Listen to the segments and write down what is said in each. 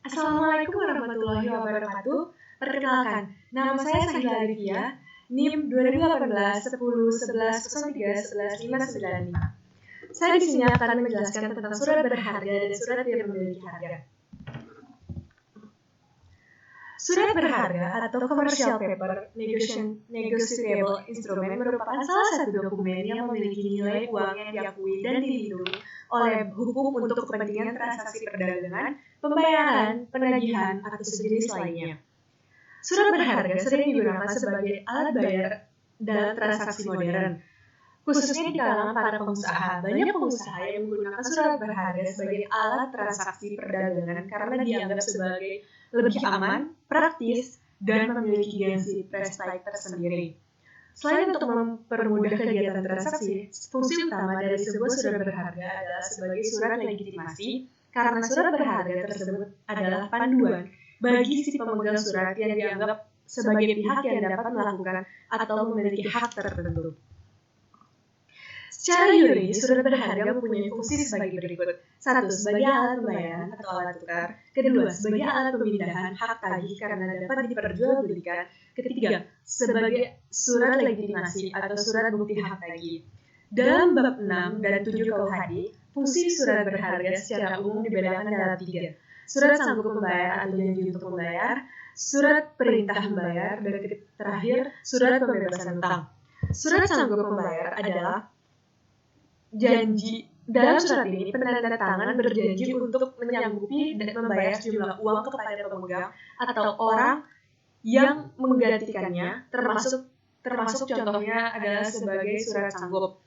Assalamualaikum warahmatullahi wabarakatuh. Perkenalkan, nama saya Sahila Livia, NIM 2018 10 11 03 11 595. Saya di sini akan menjelaskan tentang surat berharga dan surat yang memiliki harga. Surat berharga atau commercial paper negotiable instrument merupakan salah satu dokumen yang memiliki nilai uang yang diakui dan dilindungi oleh hukum untuk kepentingan transaksi perdagangan, pembayaran, penagihan, atau sejenis lainnya. Surat berharga sering digunakan sebagai alat bayar dalam transaksi modern, khususnya di kalangan para pengusaha. Banyak pengusaha yang menggunakan surat berharga sebagai alat transaksi perdagangan karena dianggap sebagai lebih aman, praktis, dan memiliki gengsi prestasi tersendiri. Selain untuk mempermudah kegiatan transaksi, fungsi utama dari sebuah surat berharga adalah sebagai surat legitimasi, karena surat berharga tersebut adalah panduan bagi si pemegang surat yang dianggap sebagai pihak yang dapat melakukan atau memiliki hak tertentu. Secara yuridis, surat berharga mempunyai fungsi sebagai berikut. 1. Sebagai alat pembayaran atau alat tukar. 2. Sebagai alat pemindahan hak tagih karena dapat diperjualbelikan. 3. Sebagai surat legitimasi atau surat bukti hak tagih. Dalam bab 6 dan 7 KUHD, fungsi surat berharga secara umum dibedakan dalam 3. Surat sanggup membayar atau janji untuk membayar, surat perintah membayar, dan terakhir, surat pembebasan utang. Surat sanggup membayar adalah janji. Dalam surat ini, penanda tangan berjanji untuk menyanggupi dan membayar sejumlah uang kepada pemegang atau orang yang menggantikannya, termasuk contohnya adalah sebagai surat sanggup.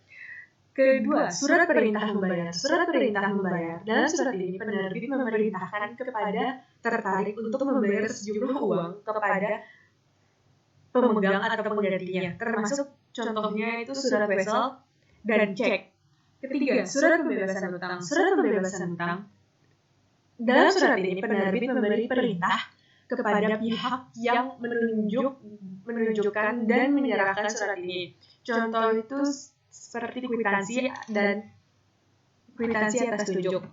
Kedua, surat perintah membayar. Surat perintah membayar. Dalam surat ini, penerbit memerintahkan kepada tertarik untuk membayar sejumlah uang kepada pemegang atau penggantinya, termasuk contohnya itu surat wesel dan cek. Ketiga, surat pembebasan utang. Surat pembebasan utang. Dalam surat ini, penerbit memberi perintah kepada pihak yang menunjukkan dan menyerahkan surat ini. Contoh itu seperti kwitansi atas tunjuk.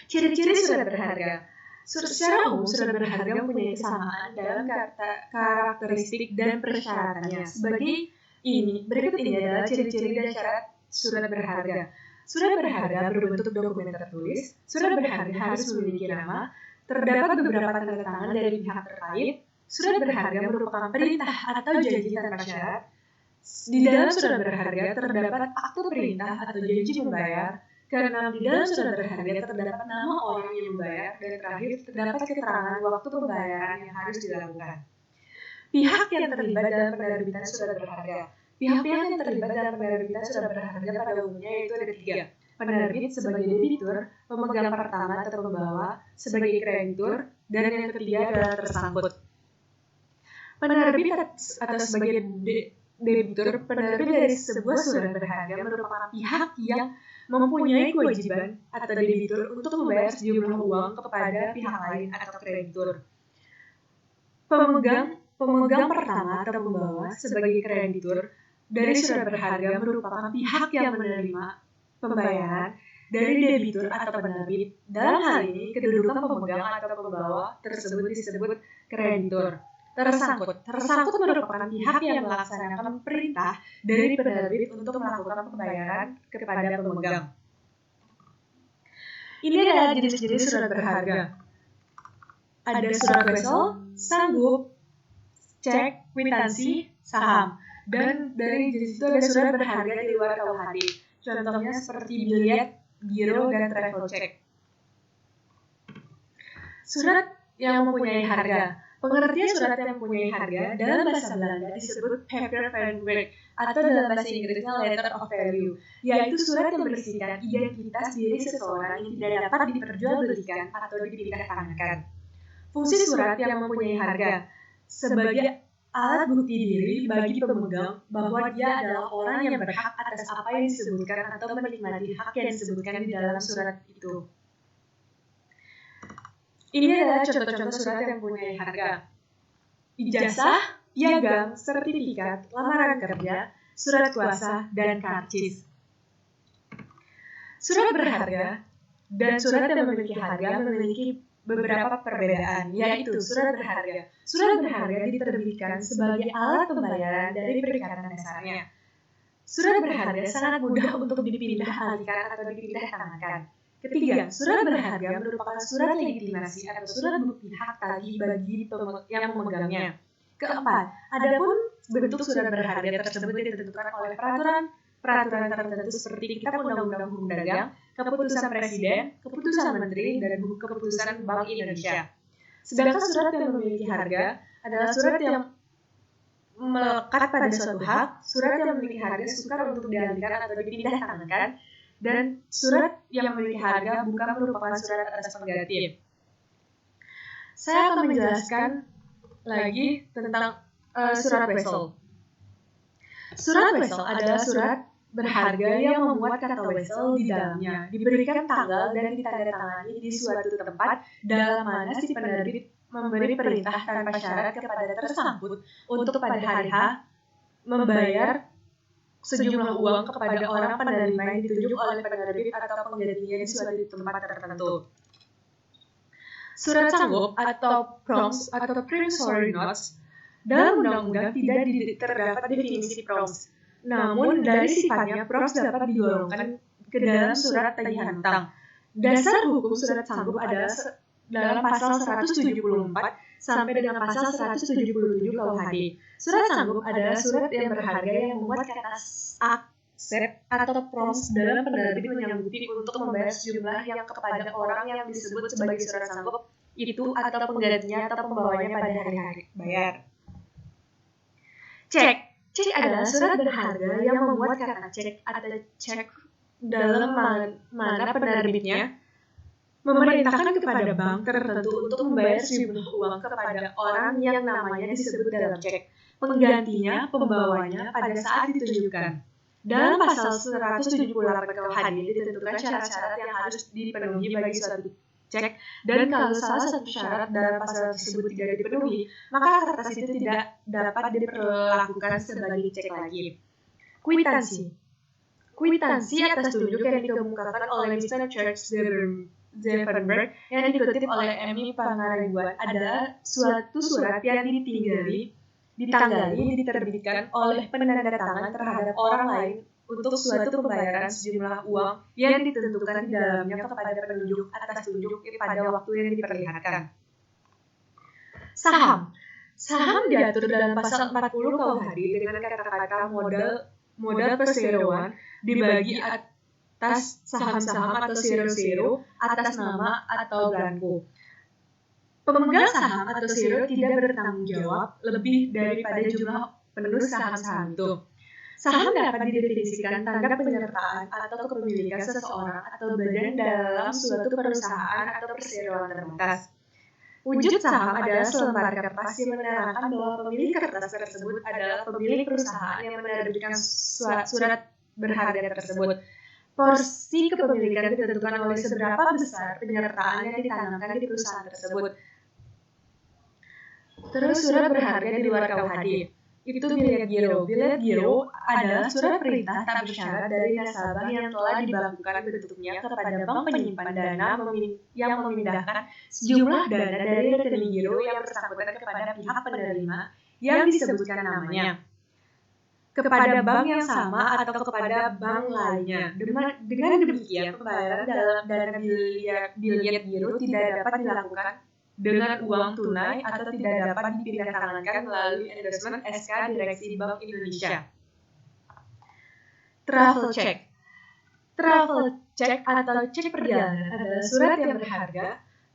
Ciri-ciri surat berharga. Secara umum, surat berharga mempunyai kesamaan dalam karakteristik dan persyaratannya. Berikut ini adalah ciri-ciri dan syarat surat berharga. Surat berharga berbentuk dokumen tertulis. Surat berharga harus memiliki nama. Terdapat beberapa tanda tangan dari pihak terkait. Surat berharga merupakan perintah atau janji tanpa syarat. Di dalam surat berharga terdapat akte perintah atau janji membayar. Keenam, di dalam surat berharga terdapat nama orang yang membayar. Dan terakhir, terdapat keterangan waktu pembayaran yang harus dilakukan. Pihak yang terlibat dalam penerbitan surat berharga. Pihak-pihak yang terlibat dalam penerbitan surat berharga pada umumnya yaitu ada 3. Penerbit sebagai debitur, pemegang pertama atau pembawa sebagai kreditur, dan yang ketiga adalah tersangkut. Penerbit atau sebagai debitur, penerbit dari sebuah surat berharga merupakan pihak yang mempunyai kewajiban atau debitur untuk membayar sejumlah uang kepada pihak lain atau kreditur. Pemegang pertama atau pembawa sebagai kreditur dari surat berharga merupakan pihak yang menerima pembayaran dari debitur atau penerbit. Dalam hal ini, kedudukan pemegang atau pembawa tersebut disebut kreditur. Tersangkut merupakan pihak yang melaksanakan perintah dari penerbit untuk melakukan pembayaran kepada pemegang. Ini adalah jenis-jenis surat berharga. Ada surat wesel, sanggup, cek, kwitansi, saham. Dan dari jenis itu ada surat berharga di luar KUHD. Contohnya seperti biliet, giro, dan travel check. Surat yang mempunyai harga. Pengertian surat yang mempunyai harga dalam bahasa Belanda disebut paper van werk atau dalam bahasa Inggrisnya letter of value, yaitu surat yang berisikan identitas diri seseorang yang tidak dapat diperjualbelikan atau dipindahtangankan. Fungsi surat yang mempunyai harga sebagai alat bukti diri bagi pemegang bahwa dia adalah orang yang berhak atas apa yang disebutkan atau menikmati hak yang disebutkan di dalam surat itu. Ini adalah contoh-contoh surat yang mempunyai harga. Ijazah, piagam, sertifikat, lamaran kerja, surat kuasa, dan karcis. Surat berharga dan surat yang memiliki harga memiliki beberapa perbedaan, yaitu surat berharga. Surat berharga diterbitkan sebagai alat pembayaran dari perikatan dasarnya. Surat berharga sangat mudah untuk dipindah alihkan atau dipindah tangankan. Ketiga, surat berharga merupakan surat legitimasi atau surat bukti hak tagih bagi yang memegangnya. Keempat, adapun bentuk surat berharga tersebut ditentukan oleh peraturan tertentu seperti Kitab Undang-Undang Hukum Dagang, Keputusan Presiden, Keputusan Menteri, dan Keputusan Bank Indonesia. Sedangkan surat yang memiliki harga adalah surat yang melekat pada suatu hak, surat yang memiliki harga sukar untuk dialihkan atau dipindah tangankan, dan surat yang memiliki harga bukan merupakan surat atas pengganti. Saya akan menjelaskan lagi tentang surat wesel. Surat wesel adalah surat berharga yang memuat kata wesel di dalamnya, diberikan tanggal dan ditandatangani di suatu tempat dalam mana si penerbit memberi perintah tanpa syarat kepada tersangkut untuk pada hari H membayar sejumlah uang kepada orang penerima yang ditunjuk oleh penerbit atau penggantinya di suatu tempat tertentu. Surat sanggup atau proms atau promissory notes dalam undang-undang tidak terdapat definisi proms. Namun dari sifatnya proms dapat digolongkan ke dalam surat tagihan hutang. Dasar hukum surat sanggup adalah dalam pasal 174 sampai dengan pasal 177 KUHD. Surat sanggup adalah surat yang berharga yang memuat kata aksep atau proms dalam penerbit menyanggupi untuk membayar sejumlah yang kepada orang yang disebut sebagai surat sanggup itu atau penggantinya atau pembawanya pada hari-hari bayar. Cek adalah surat berharga yang memuat kata cek atau cek dalam mana penerbitnya memerintahkan kepada bank tertentu untuk membayar sejumlah uang kepada orang yang namanya disebut dalam cek. Penggantinya, pembawanya pada saat ditunjukkan. Dalam pasal 178 KUHD ditentukan syarat-syarat yang harus dipenuhi bagi suatu cek, dan kalau salah satu syarat dalam pasal tersebut tidak dipenuhi, maka kertas itu tidak dapat diperlakukan sebagai cek lagi. Kwitansi atas tunjuk yang dikemukakan oleh Mr. Charles Zevenberg yang dikutip oleh Emi Pangaribuan adalah suatu surat yang ditanggali diterbitkan oleh penandatangan terhadap orang lain untuk suatu pembayaran sejumlah uang yang ditentukan di dalamnya kepada penunjuk atas tunjuk pada waktu yang diperlihatkan. Saham diatur dalam pasal 40 KUHD dengan kata-kata modal perseroan dibagi atas saham-saham atau zero atas nama atau blanko. Pemegang saham atau zero tidak bertanggung jawab lebih daripada jumlah penuh saham-saham itu. Saham dapat didefinisikan tanda penyertaan atau kepemilikan seseorang atau badan dalam suatu perusahaan atau perseroan terbatas. Wujud saham adalah selembar kertas yang menerangkan bahwa pemilik kertas tersebut adalah pemilik perusahaan yang menerbitkan surat berharga tersebut. Porsi kepemilikan ditentukan oleh seberapa besar penyertaan yang ditanamkan di perusahaan tersebut. Terus surat berharga di luar KUHD. Itu biliet giro. Biliet giro adalah surat perintah tak bersyarat dari nasabah yang telah dibakukan bentuknya kepada bank penyimpan dana yang memindahkan sejumlah dana dari rekening giro yang bersangkutan kepada pihak penerima yang disebutkan namanya kepada bank yang sama atau kepada bank lainnya. Dengan demikian, pembayaran dalam dana biliet giro tidak dapat dilakukan dengan uang tunai atau tidak dapat dipindahtangankan melalui endorsement SK Direksi Bank Indonesia. Travel check atau cek perjalanan adalah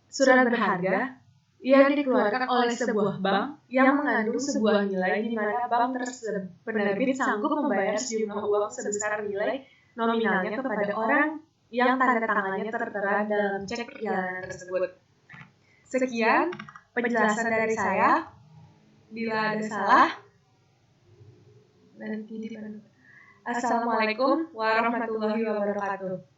surat berharga yang dikeluarkan oleh sebuah bank yang mengandung sebuah nilai di mana bank penerbit sanggup membayar sejumlah uang sebesar nilai nominalnya kepada orang yang tanda tangannya tertera dalam cek perjalanan tersebut. Sekian penjelasan dari saya. Bila ada salah, nanti dibantu. Assalamualaikum warahmatullahi wabarakatuh.